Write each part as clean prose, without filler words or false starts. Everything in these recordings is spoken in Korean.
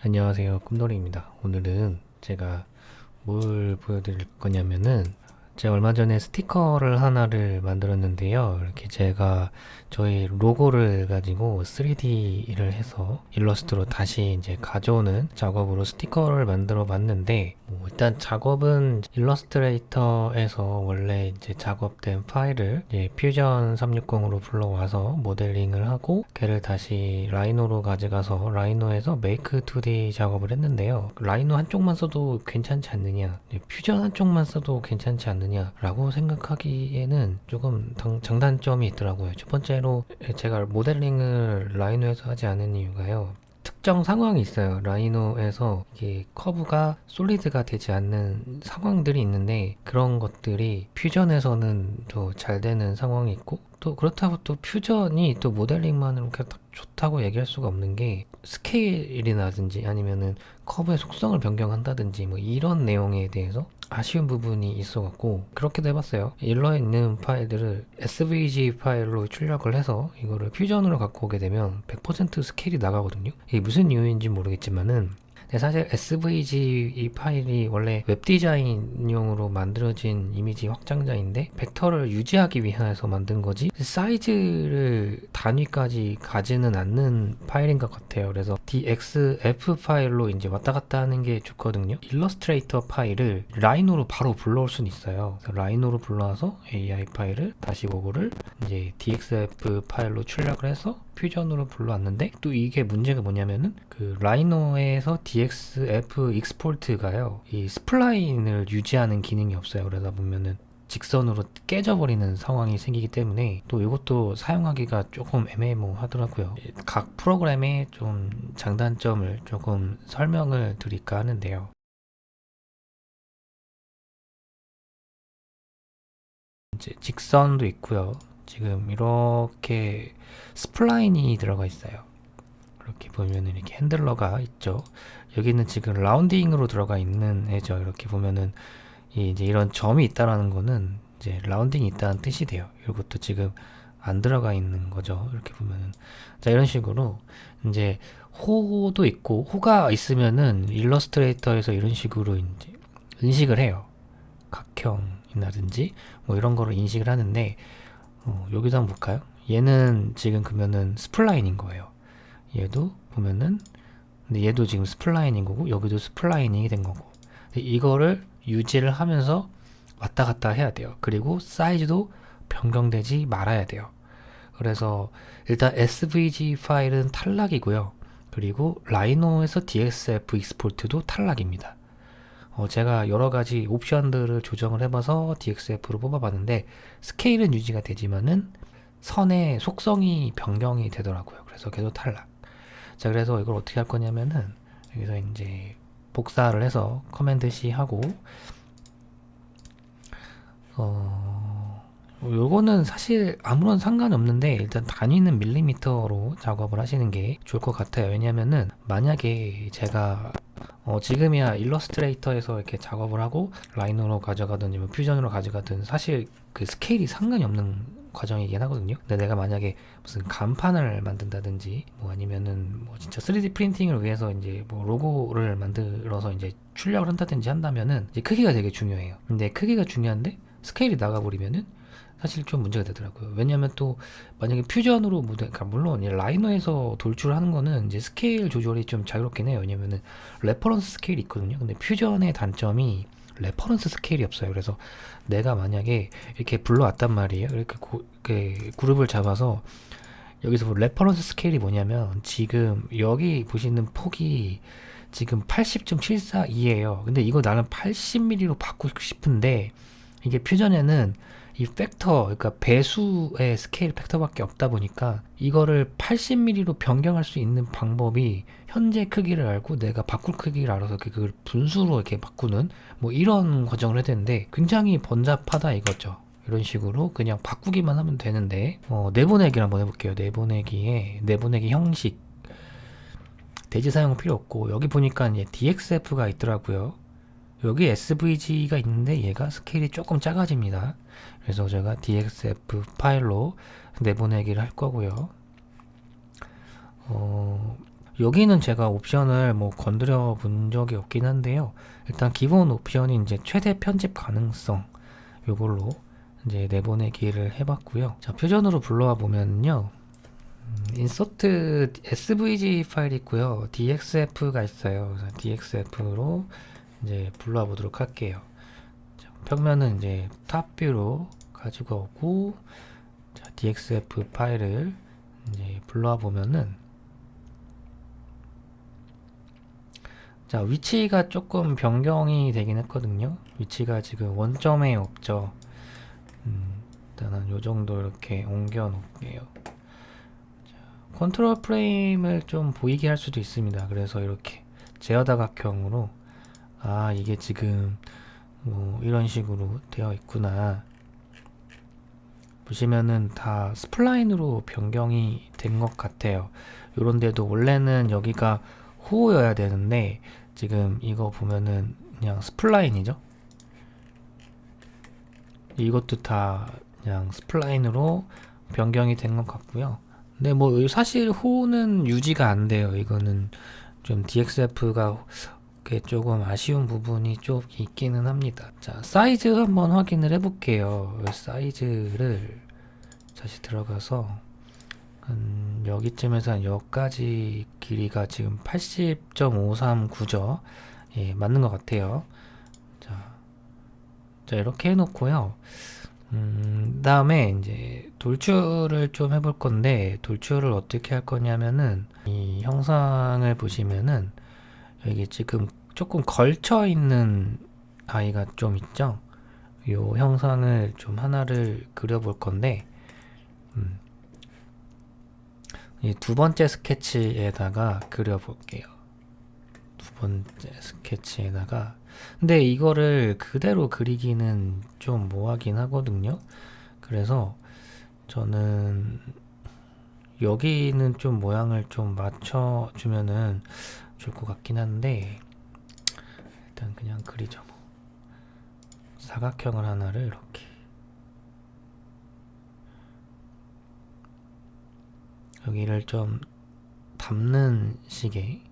안녕하세요, 꿈돌이입니다. 오늘은 제가 뭘 보여드릴 거냐면은 제가 얼마 전에 스티커를 하나를 만들었는데요. 이렇게 제가 저희 로고를 가지고 3D를 해서 일러스트로 다시 이제 가져오는 작업으로 스티커를 만들어 봤는데, 일단 작업은 일러스트레이터에서 원래 이제 작업된 파일을 이제 퓨전 360으로 불러와서 모델링을 하고 걔를 다시 라이노로 가져가서 라이노에서 메이크 2D 작업을 했는데요. 라이노 한쪽만 써도 괜찮지 않느냐, 퓨전 한쪽만 써도 괜찮지 않느냐 라고 생각하기에는 조금 장단점이 있더라고요. 첫 번째로 제가 모델링을 라이노에서 하지 않은 이유가요, 특정 상황이 있어요. 라이노에서 이게 커브가 솔리드가 되지 않는 상황들이 있는데, 그런 것들이 퓨전에서는 더 잘 되는 상황이 있고, 또 그렇다고 또 퓨전이 또 모델링만으로 그렇게 딱 좋다고 얘기할 수가 없는 게, 스케일이라든지 아니면은 커브의 속성을 변경한다든지 뭐 이런 내용에 대해서 아쉬운 부분이 있어갖고 그렇게도 해봤어요. 일러에 있는 파일들을 SVG 파일로 출력을 해서 이거를 퓨전으로 갖고 오게 되면 100% 스케일이 나가거든요. 이게 무슨 이유인지 모르겠지만은, 사실 SVG 이 파일이 원래 웹 디자인용으로 만들어진 이미지 확장자인데 벡터를 유지하기 위해서 만든 거지 사이즈를 단위까지 가지는 않는 파일인 것 같아요. 그래서 DXF 파일로 이제 왔다 갔다 하는 게 좋거든요. 일러스트레이터 파일을 라이노로 바로 불러올 수는 있어요. 그래서 라이노로 불러와서 AI 파일을 다시 그거를 이제 DXF 파일로 출력을 해서 퓨전으로 불러왔는데, 또 이게 문제가 뭐냐면은 그 라이노에서 DXF 익스포트가요, 이 스플라인을 유지하는 기능이 없어요. 그러다 보면은 직선으로 깨져버리는 상황이 생기기 때문에 또 이것도 사용하기가 조금 애매모하더라고요. 각 프로그램의 좀 장단점을 조금 설명을 드릴까 하는데요. 이제 직선도 있고요. 지금 이렇게 스플라인이 들어가 있어요. 이렇게 보면은 이렇게 핸들러가 있죠. 여기는 지금 라운딩으로 들어가 있는 애죠. 이렇게 보면은 이제 이런 점이 있다라는 거는 이제 라운딩이 있다는 뜻이 돼요. 이것도 지금 안 들어가 있는 거죠. 이렇게 보면은, 자, 이런 식으로 이제 호도 있고, 호가 있으면은 일러스트레이터에서 이런 식으로 이제 인식을 해요. 각형이라든지 뭐 이런 거를 인식을 하는데, 여기도 한번 볼까요? 얘는 지금 그러면은 스플라인인 거예요. 얘도 보면은, 근데 얘도 지금 스플라인인 거고 여기도 스플라인이 된 거고, 이거를 유지를 하면서 왔다 갔다 해야 돼요. 그리고 사이즈도 변경되지 말아야 돼요. 그래서 일단 SVG 파일은 탈락이고요. 그리고 라이노에서 DXF 익스포트도 탈락입니다. 제가 여러 가지 옵션들을 조정을 해봐서 DXF로 뽑아봤는데 스케일은 유지가 되지만은 선의 속성이 변경이 되더라고요. 그래서 계속 탈락. 자, 그래서 이걸 어떻게 할 거냐면은 여기서 이제 복사를 해서 커맨드 C 하고, 요거는 사실 아무런 상관이 없는데 일단 단위는 밀리미터로 작업을 하시는 게 좋을 것 같아요. 왜냐면은 만약에 제가 지금이야 일러스트레이터에서 이렇게 작업을 하고 라이노로 가져가든 뭐 퓨전으로 가져가든 사실 그 스케일이 상관이 없는 과정이긴 하거든요. 근데 내가 만약에 무슨 간판을 만든다든지 뭐 아니면은 뭐 진짜 3D 프린팅을 위해서 이제 뭐 로고를 만들어서 이제 출력을 한다든지 한다면은 이제 크기가 되게 중요해요. 근데 크기가 중요한데 스케일이 나가버리면은 사실 좀 문제가 되더라고요. 왜냐면 또 만약에 퓨전으로 그러니까 물론 라이노에서 돌출하는 거는 이제 스케일 조절이 좀 자유롭긴 해요. 왜냐면은 레퍼런스 스케일이 있거든요. 근데 퓨전의 단점이 레퍼런스 스케일이 없어요. 그래서 내가 만약에 이렇게 불러왔단 말이에요. 이렇게 그룹을 잡아서 여기서 뭐 레퍼런스 스케일이 뭐냐면, 지금 여기 보시는 폭이 지금 80.742예요. 근데 이거 나는 80mm로 바꾸고 싶은데 이게 퓨전에는 이 팩터, 그러니까 배수의 스케일 팩터밖에 없다 보니까 이거를 80mm로 변경할 수 있는 방법이 현재 크기를 알고 내가 바꿀 크기를 알아서 그걸 분수로 이렇게 바꾸는 뭐 이런 과정을 해야 되는데 굉장히 번잡하다 이거죠. 이런 식으로 그냥 바꾸기만 하면 되는데, 내보내기를 한번 해볼게요. 내보내기 형식, 대지 사용은 필요 없고, 여기 보니까 이제 DXF가 있더라고요. 여기 SVG가 있는데 얘가 스케일이 조금 작아집니다. 그래서 제가 DXF 파일로 내보내기를 할 거고요. 여기는 제가 옵션을 뭐 건드려 본 적이 없긴 한데요. 일단 기본 옵션이 이제 최대 편집 가능성 요걸로 이제 내보내기를 해봤고요. 자, 표준으로 불러와 보면요. 인서트 svg 파일이 있고요. dxf가 있어요. 그래서 dxf로 이제 불러와 보도록 할게요. 자, 평면은 이제 탑뷰로 가지고 오고, 자, dxf 파일을 이제 불러와 보면은, 자, 위치가 조금 변경이 되긴 했거든요. 위치가 지금 원점에 없죠. 일단은 요 정도 이렇게 옮겨 놓을게요. 컨트롤 프레임을 좀 보이게 할 수도 있습니다. 그래서 이렇게 제어다각형으로, 아, 이게 지금 뭐 이런 식으로 되어 있구나. 보시면은 다 스플라인으로 변경이 된 것 같아요. 요런데도 원래는 여기가 호여야 되는데 지금 이거 보면은 그냥 스플라인이죠. 이것도 다 그냥 스플라인으로 변경이 된 것 같고요. 근데 뭐 사실 호는 유지가 안 돼요. 이거는 좀 DXF가 조금 아쉬운 부분이 좀 있기는 합니다. 자, 사이즈 한번 확인을 해볼게요. 사이즈를 다시 들어가서 여기쯤에서 한 여기까지 길이가 지금 80.539죠. 예, 맞는 것 같아요. 자, 이렇게 해놓고요. 다음에 이제 돌출을 좀 해볼 건데, 돌출을 어떻게 할 거냐면은, 이 형상을 보시면은, 여기 지금 조금 걸쳐 있는 아이가 좀 있죠? 요 형상을 좀 하나를 그려볼 건데, 이 두 번째 스케치에다가 그려볼게요. 두 번째 스케치에다가. 근데 이거를 그대로 그리기는 좀 뭐하긴 하거든요. 그래서 저는 여기는 좀 모양을 좀 맞춰주면은 좋을 것 같긴 한데, 일단 그냥 그리죠. 뭐. 사각형을 하나를 이렇게. 여기를 좀 담는 식의,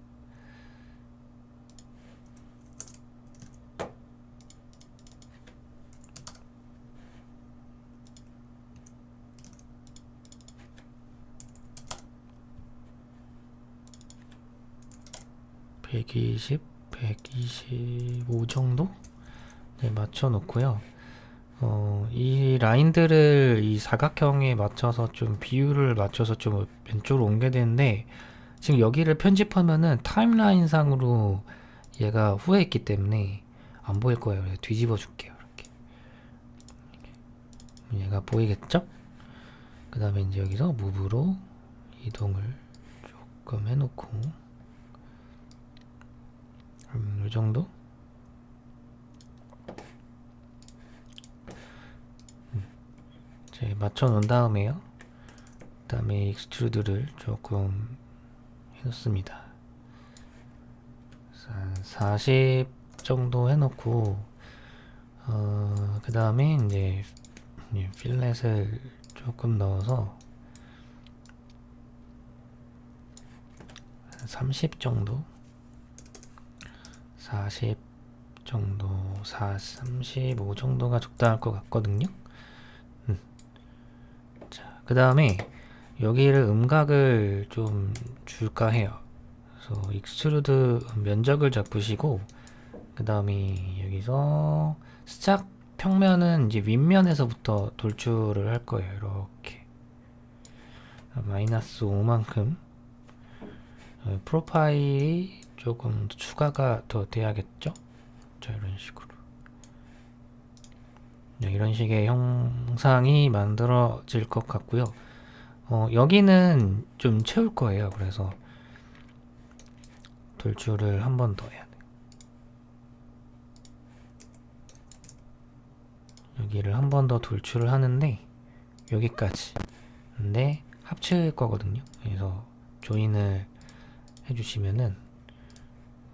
(120, 125) 정도? 네, 맞춰 놓고요. 이 라인들을 이 사각형에 맞춰서 좀 비율을 맞춰서 좀 왼쪽으로 옮겨야 되는데, 지금 여기를 편집하면은 타임라인 상으로 얘가 후에 있기 때문에 안 보일 거예요. 그래서 뒤집어 줄게요. 이렇게. 얘가 보이겠죠? 그 다음에 이제 여기서 무브로 이동을 조금 해놓고, 이 정도? 맞춰 놓은 다음에요. 그 다음에 익스트루드를 조금 해놓습니다. 한 40 정도 해놓고, 그 다음에 이제 필렛을 조금 넣어서 30 정도, 40 정도, 35 정도가 적당할 것 같거든요. 자, 그 다음에 여기를 음각을 좀 줄까 해요. 그래서 익스트루드 면적을 잡으시고, 그 다음에 여기서 스작 평면은 이제 윗면에서부터 돌출을 할 거예요. 이렇게 마이너스 5만큼 프로파일이 조금 추가가 더 돼야겠죠? 자, 이런 식으로 이런 식의 형상이 만들어질 것 같고요. 여기는 좀 채울 거예요. 그래서 돌출을 한 번 더 해야 돼요. 여기를 한 번 더 돌출을 하는데 여기까지. 근데 합칠 거거든요. 그래서 조인을 해주시면은,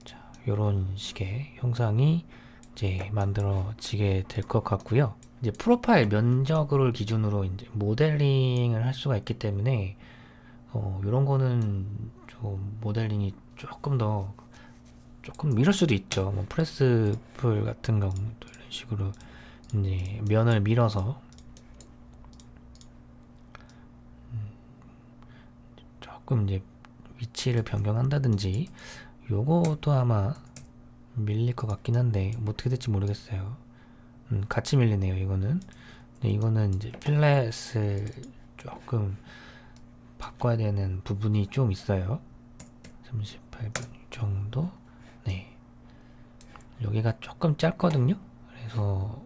자, 요런 식의 형상이 이제 만들어지게 될 것 같고요. 이제 프로파일 면적을 기준으로 이제 모델링을 할 수가 있기 때문에 이런 거는 좀 모델링이 조금 이럴 수도 있죠. 뭐 프레스풀 같은 경우도 이런 식으로 이제 면을 밀어서 조금 이제 위치를 변경한다든지, 요것도 아마 밀릴 것 같긴 한데 뭐 어떻게 될지 모르겠어요. 같이 밀리네요, 이거는. 근데 이거는 이제 필렛을 조금 바꿔야 되는 부분이 좀 있어요. 38분 정도. 네, 여기가 조금 짧거든요. 그래서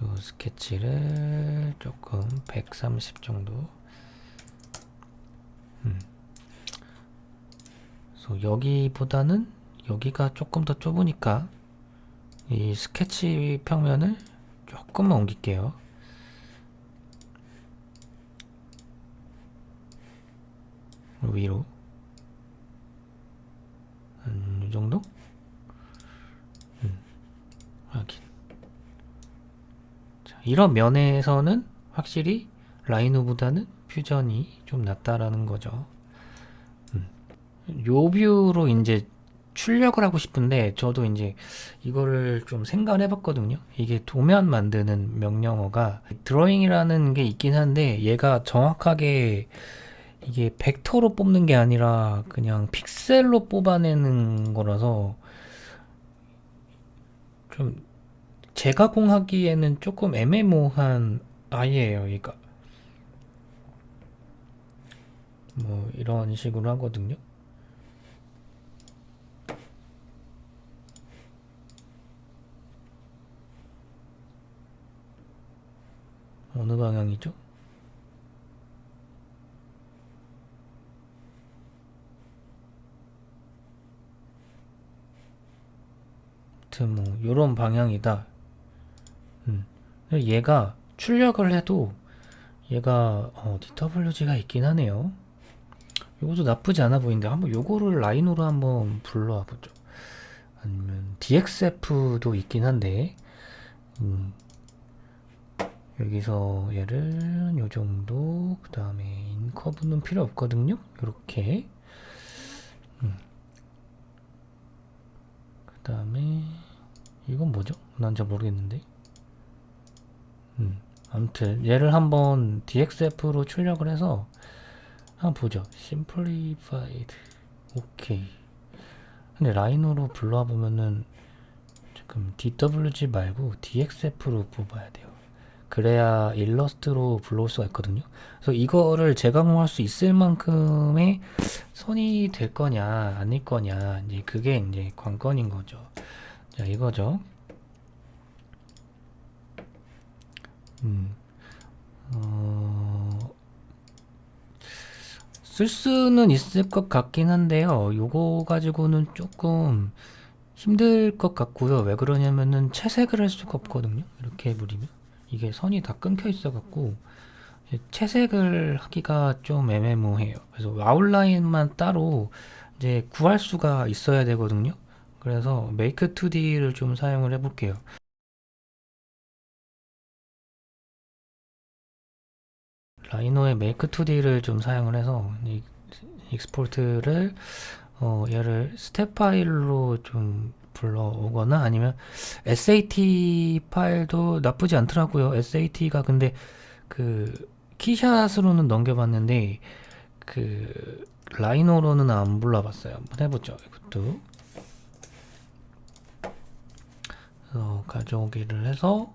요 스케치를 조금 130 정도. 그래서 여기보다는 여기가 조금 더 좁으니까 이 스케치 평면을 조금만 옮길게요. 위로 한 이 정도? 확인. 자, 이런 면에서는 확실히 라이노보다는 퓨전이 좀 낫다라는 거죠. 요 뷰로 이제 출력을 하고 싶은데, 저도 이제 이거를 좀 생각을 해봤거든요. 이게 도면 만드는 명령어가 드로잉이라는 게 있긴 한데, 얘가 정확하게 이게 벡터로 뽑는 게 아니라 그냥 픽셀로 뽑아내는 거라서 좀 재가공하기에는 조금 애매모호한 아이예요, 얘가. 뭐 이런 식으로 하거든요. 어느 방향이죠? 아무튼 뭐 요런 방향이다. 얘가 출력을 해도 얘가 DWG가 있긴 하네요. 요것도 나쁘지 않아 보이는데, 한번 요거를 라인으로 한번 불러와 보죠. 아니면 DXF도 있긴 한데, 여기서 얘를 요 정도, 그 다음에 인커브는 필요 없거든요. 요렇게. 그 다음에 이건 뭐죠? 난 잘 모르겠는데. 아무튼 얘를 한번 DXF로 출력을 해서 한번 보죠. Simplified. 오케이. 근데 라인으로 불러와 보면은 지금 DWG 말고 DXF로 뽑아야 돼요. 그래야 일러스트로 불러올 수가 있거든요. 그래서 이거를 재가공할 수 있을 만큼의 선이 될 거냐 아닐 거냐, 이제 그게 이제 관건인 거죠. 자, 이거죠. 쓸 수는 있을 것 같긴 한데요. 요거 가지고는 조금 힘들 것 같고요. 왜 그러냐면은 채색을 할 수가 없거든요. 이렇게 해버리면 이게 선이 다 끊겨 있어 갖고 채색을 하기가 좀 애매모호해요. 그래서 아웃라인만 따로 이제 구할 수가 있어야 되거든요. 그래서 메이크 2D를 좀 사용을 해볼게요. 라이노의 메이크 2D를 좀 사용을 해서 이 익스포트를 얘를 스텝 파일로 좀 불러오거나, 아니면 SAT 파일도 나쁘지 않더라고요. SAT가 근데 그 키샷으로는 넘겨봤는데 그 라이노로는 안 불러봤어요. 한번 해보죠. 이것도 가져오기를 해서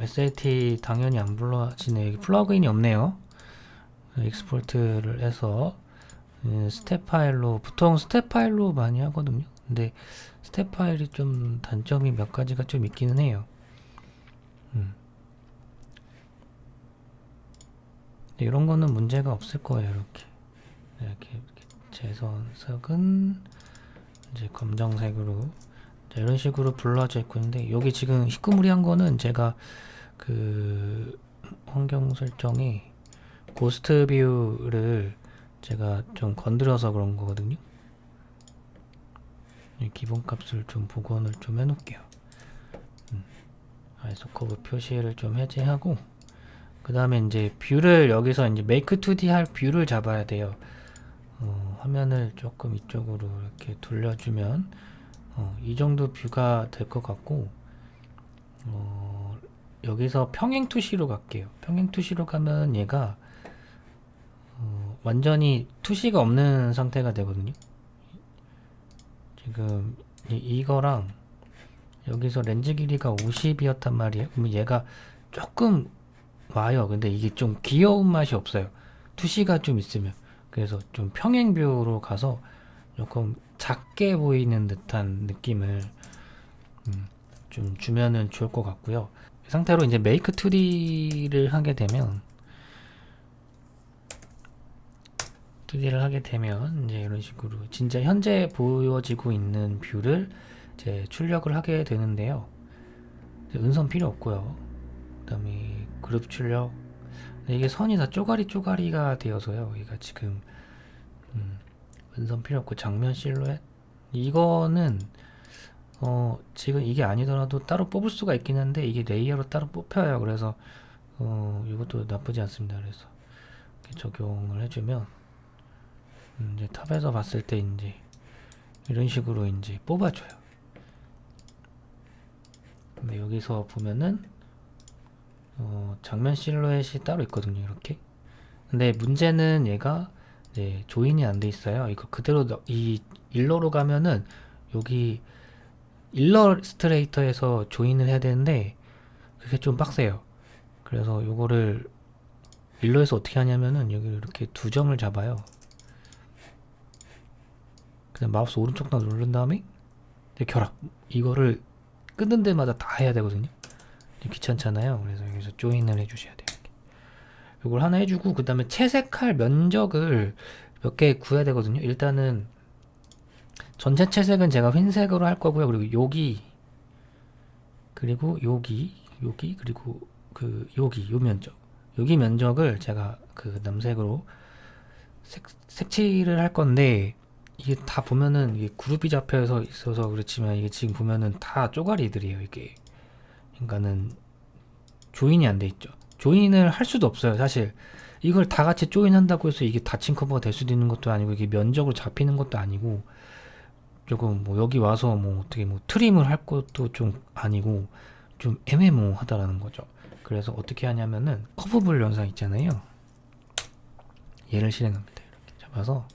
SAT 당연히 안 불러지네. 여기 플러그인이 없네요. 익스포트를 해서 스텝 파일로, 보통 스텝 파일로 많이 하거든요. 근데 스텝 파일이 좀 단점이 몇 가지가 좀 있기는 해요. 이런 거는 문제가 없을 거예요. 이렇게 재선색은 이제 검정색으로, 자, 이런 식으로 불러져 있고 있는데, 여기 지금 희끄무리한 거는 제가 그 환경 설정에 고스트 뷰를 제가 좀 건드려서 그런 거거든요. 기본값을 좀 복원을 좀 해놓을게요. 아이소 커브 표시를 좀 해제하고, 그 다음에 이제 뷰를 여기서 이제 메이크 2D 할 뷰를 잡아야 돼요. 화면을 조금 이쪽으로 이렇게 돌려주면 이 정도 뷰가 될 것 같고, 여기서 평행 투시로 갈게요. 평행 투시로 가면 얘가 완전히 투시가 없는 상태가 되거든요. 지금 이거랑 여기서 렌즈 길이가 50이었단 말이에요. 그러면 얘가 조금 와요. 근데 이게 좀 귀여운 맛이 없어요. 투시가 좀 있으면. 그래서 좀 평행뷰로 가서 조금 작게 보이는 듯한 느낌을 좀 주면은 좋을 것 같고요. 이 상태로 이제 메이크 2D를 하게 되면 이제 이런 식으로 진짜 현재 보여지고 있는 뷰를 이제 출력을 하게 되는데요. 은선 필요 없고요. 그 다음에 그룹 출력. 이게 선이 다 쪼가리가 되어서요. 여기가 지금 은선 필요 없고 장면 실루엣. 이거는 지금 이게 아니더라도 따로 뽑을 수가 있긴 한데 이게 레이어로 따로 뽑혀요. 그래서 이것도 나쁘지 않습니다. 그래서 이렇게 적용을 해주면 이제 탑에서 봤을 때 이제 이런 식으로 이제 뽑아줘요. 근데 여기서 보면은 장면 실루엣이 따로 있거든요. 이렇게. 근데 문제는 얘가 이제 조인이 안 돼 있어요. 이거 그대로 이 일러로 가면은 여기 일러스트레이터에서 조인을 해야 되는데 그게 좀 빡세요. 그래서 요거를 일러에서 어떻게 하냐면은 여기 이렇게 두 점을 잡아요. 그냥 마우스 오른쪽 다 누른 다음에 결합. 이거를 끊는 데마다 다 해야 되거든요. 귀찮잖아요. 그래서 여기서 조인을 해주셔야 돼요. 이걸 하나 해주고 그 다음에 채색할 면적을 몇 개 구해야 되거든요. 일단은 전체 채색은 제가 흰색으로 할 거고요. 그리고 여기 그리고 여기 그리고 여기 요 면적 여기 면적을 제가 그 남색으로 색칠을 할 건데 이게 다 보면은 이게 그룹이 잡혀서 있어서 그렇지만 이게 지금 보면은 다 쪼가리들이에요. 이게 그러니까는 조인이 안 돼 있죠. 조인을 할 수도 없어요. 사실 이걸 다 같이 조인한다고 해서 이게 닫힌 커버가 될 수도 있는 것도 아니고 이게 면적으로 잡히는 것도 아니고 조금 뭐 여기 와서 뭐 어떻게 뭐 트림을 할 것도 좀 아니고 좀 애매모호하다라는 거죠. 그래서 어떻게 하냐면은 커브블 영상 있잖아요. 얘를 실행합니다. 이렇게 잡아서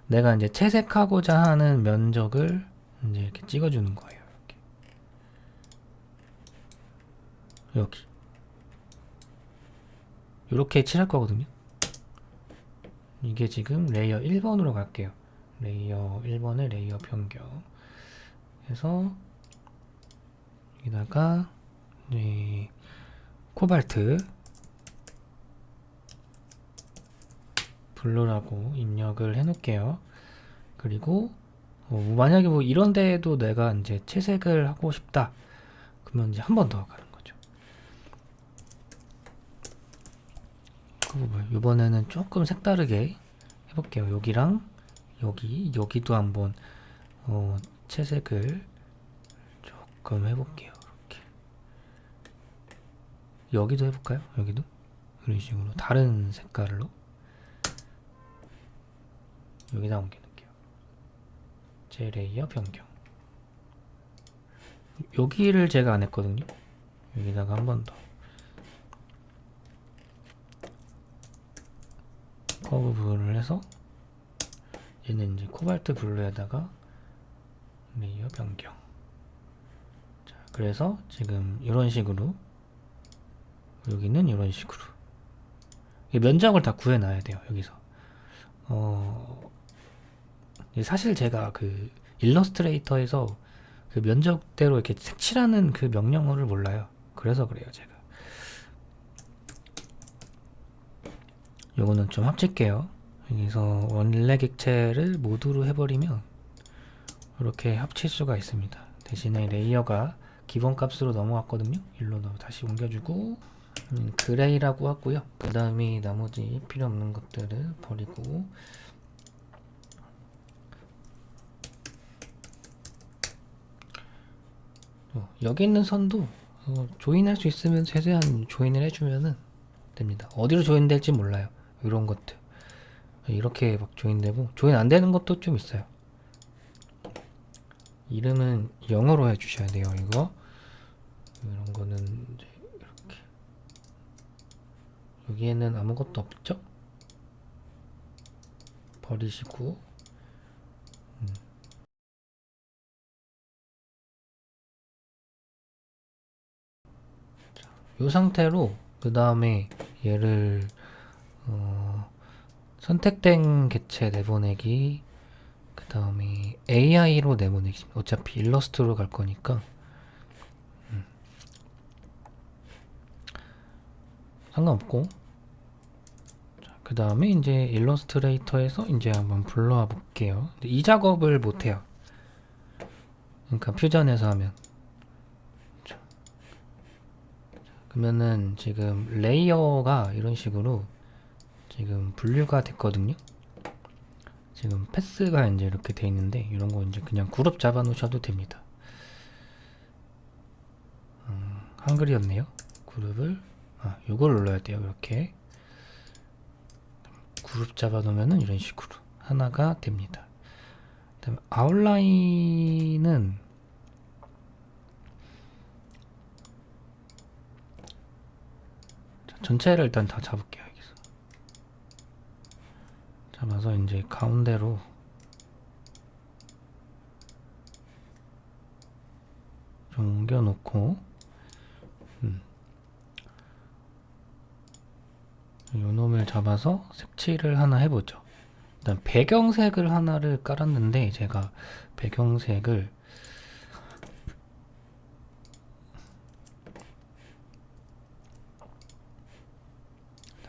내가 이제 채색하고자 하는 면적을 이제 이렇게 찍어주는 거예요. 이렇게 이렇게 칠할 거거든요. 이게 지금 레이어 1번으로 갈게요. 레이어 1번에 레이어 변경 해서 여기다가 이제 코발트 블루라고 입력을 해 놓을게요. 그리고 만약에 뭐 이런 데에도 내가 이제 채색을 하고 싶다 그러면 이제 한 번 더 가는 거죠. 그 부분 이번에는 조금 색다르게 해볼게요. 여기랑 여기도 한번 채색을 조금 해볼게요. 이렇게 여기도 해볼까요? 여기도 이런 식으로 다른 색깔로 여기다 옮겨놓을게요. 제 레이어 변경. 여기를 제가 안 했거든요. 여기다가 한 번 더 커브 부분을 해서 얘는 이제 코발트 블루에다가 레이어 변경. 자, 그래서 지금 이런 식으로 여기는 이런 식으로 면적을 다 구해놔야 돼요. 여기서 사실 제가 그 일러스트레이터에서 그 면적대로 이렇게 색칠하는 그 명령어를 몰라요. 그래서 그래요. 제가 요거는 좀 합칠게요. 여기서 원래 객체를 모두로 해버리면 이렇게 합칠 수가 있습니다. 대신에 레이어가 기본 값으로 넘어갔거든요. 일로 다시 옮겨주고 그레이라고 하고요. 그 다음에 나머지 필요 없는 것들을 버리고 여기 있는 선도 조인할 수 있으면 최대한 조인을 해주면은 됩니다. 어디로 조인될지 몰라요. 이런 것들 이렇게 막 조인되고, 조인 안 되는 것도 좀 있어요. 이름은 영어로 해주셔야 돼요. 이거 이런 거는 이제 이렇게, 여기에는 아무것도 없죠? 버리시고, 이 상태로 그 다음에 얘를 선택된 객체 내보내기, 그 다음에 AI로 내보내기. 어차피 일러스트로 갈 거니까 상관없고, 그 다음에 이제 일러스트레이터에서 이제 한번 불러와 볼게요. 이 작업을 못해요. 그러니까 퓨전에서 하면. 그러면은 지금 레이어가 이런 식으로 지금 분류가 됐거든요. 지금 패스가 이제 이렇게 돼 있는데, 이런 거 이제 그냥 그룹 잡아 놓으셔도 됩니다. 한글이었네요. 그룹을, 요걸 눌러야 돼요. 이렇게 그룹 잡아 놓으면은 이런 식으로 하나가 됩니다. 그다음에 아웃라인은 전체를 일단 다 잡을게요. 여기서 잡아서 이제 가운데로 좀 옮겨 놓고, 요 놈을 잡아서 색칠을 하나 해보죠. 일단 배경색을 하나를 깔았는데, 제가 배경색을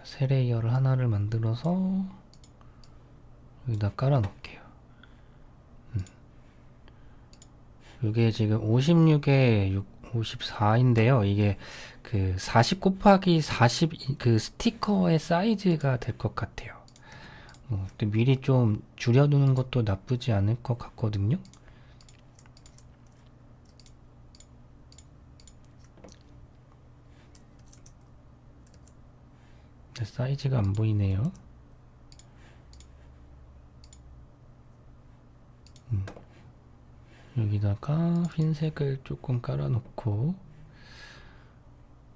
새 레이어를 하나를 만들어서 여기다 깔아 놓을게요. 이게 지금 56에 54인데요. 이게 그 40 곱하기 40 그 스티커의 사이즈가 될 것 같아요. 미리 좀 줄여두는 것도 나쁘지 않을 것 같거든요. 사이즈가 안 보이네요. 여기다가 흰색을 조금 깔아놓고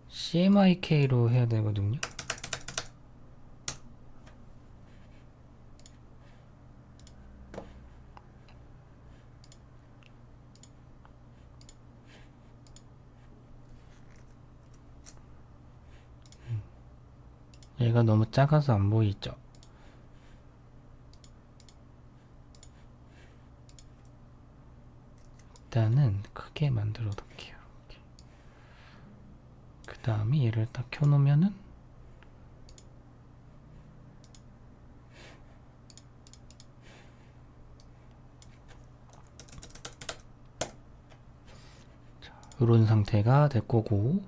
CMYK로 해야 되거든요. 얘가 너무 작아서 안 보이죠? 일단은 크게 만들어 놓을게요. 그 다음에 얘를 딱 켜놓으면은 이런 상태가 될 거고,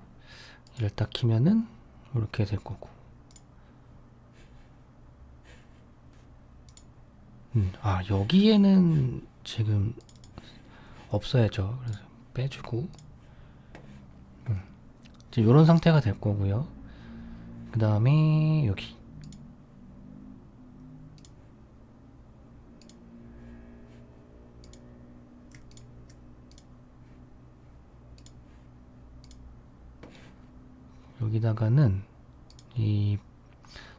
얘를 딱 키면은 이렇게 될 거고. 여기에는 지금 없어야죠. 그래서 빼주고, 이런 상태가 될 거고요. 그 다음에 여기다가는 이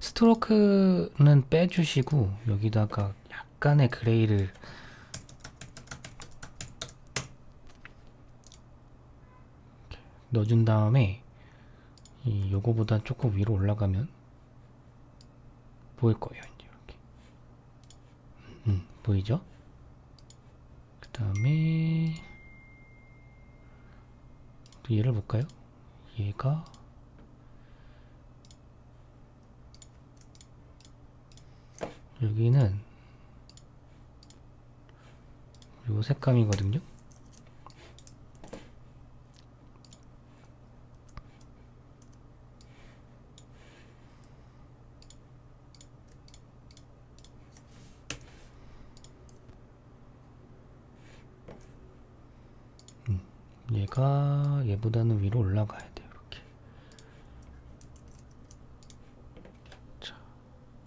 스트로크는 빼주시고, 여기다가 약간의 그레이를 넣어준 다음에, 이 요거보다 조금 위로 올라가면 보일 거예요. 이제 이렇게 보이죠? 그 다음에 또 얘를 볼까요? 얘가 여기는 요 색감이거든요. 얘가 얘보다는 위로 올라가야 돼요. 이렇게.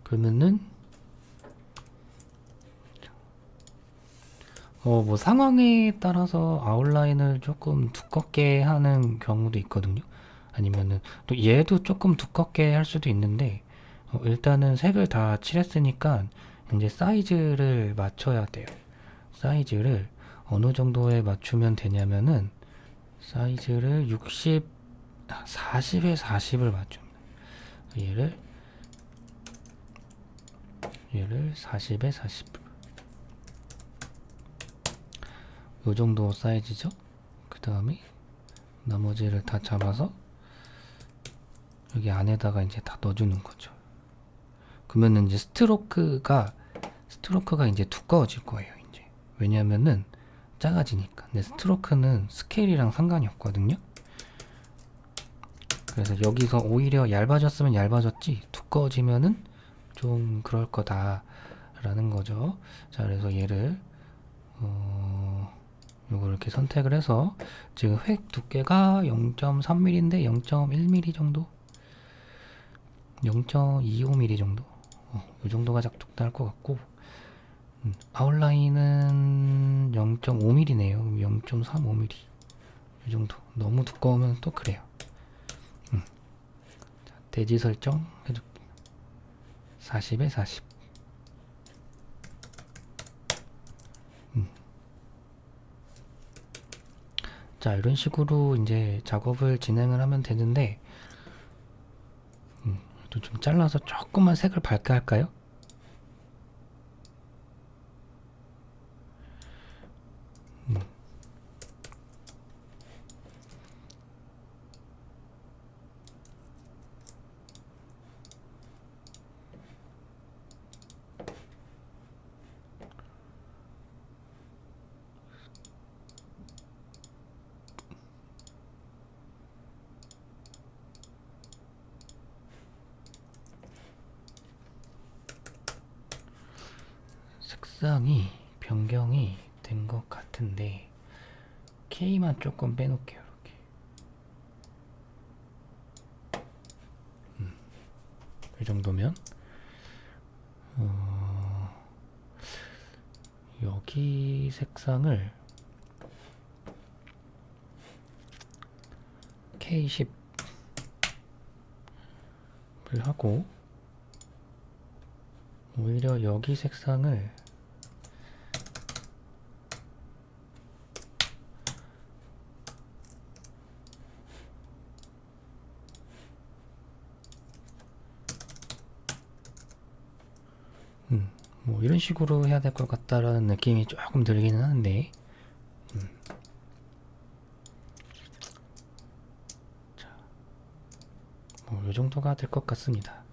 그러면은 뭐 상황에 따라서 아웃라인을 조금 두껍게 하는 경우도 있거든요. 아니면은 또 얘도 조금 두껍게 할 수도 있는데 일단은 색을 다 칠했으니까 이제 사이즈를 맞춰야 돼요. 사이즈를 어느 정도에 맞추면 되냐면은 사이즈를 60, 40에 40을 맞춥니다. 얘를 40에 40. 요 정도 사이즈죠. 그 다음에 나머지를 다 잡아서 여기 안에다가 이제 다 넣어주는 거죠. 그러면 이제 스트로크가 이제 두꺼워질 거예요. 이제 왜냐면은 작아지니까. 근데 스트로크는 스케일이랑 상관이 없거든요. 그래서 여기서 오히려 얇아졌으면 얇아졌지 두꺼워지면은 좀 그럴 거다라는 거죠. 자, 그래서 얘를 요거 이렇게 선택을 해서 지금 획 두께가 0.3mm인데 0.1mm 정도, 0.25mm 정도, 이 정도가 적당할 것 같고, 아웃라인은 0.5mm네요. 0.35mm 이 정도. 너무 두꺼우면 또 그래요. 자, 대지 설정 해줄게. 40에 40. 자, 이런 식으로 이제 작업을 진행을 하면 되는데, 또 좀 잘라서 조금만 색을 밝게 할까요? 색상이 변경이 된 것 같은데 K만 조금 빼놓을게요. 이렇게. 이 정도면 여기 색상을 K10을 하고 오히려 여기 색상을 뭐 이런 식으로 해야 될 것 같다라는 느낌이 조금 들기는 하는데 자, 뭐 이 정도가 될 것 같습니다.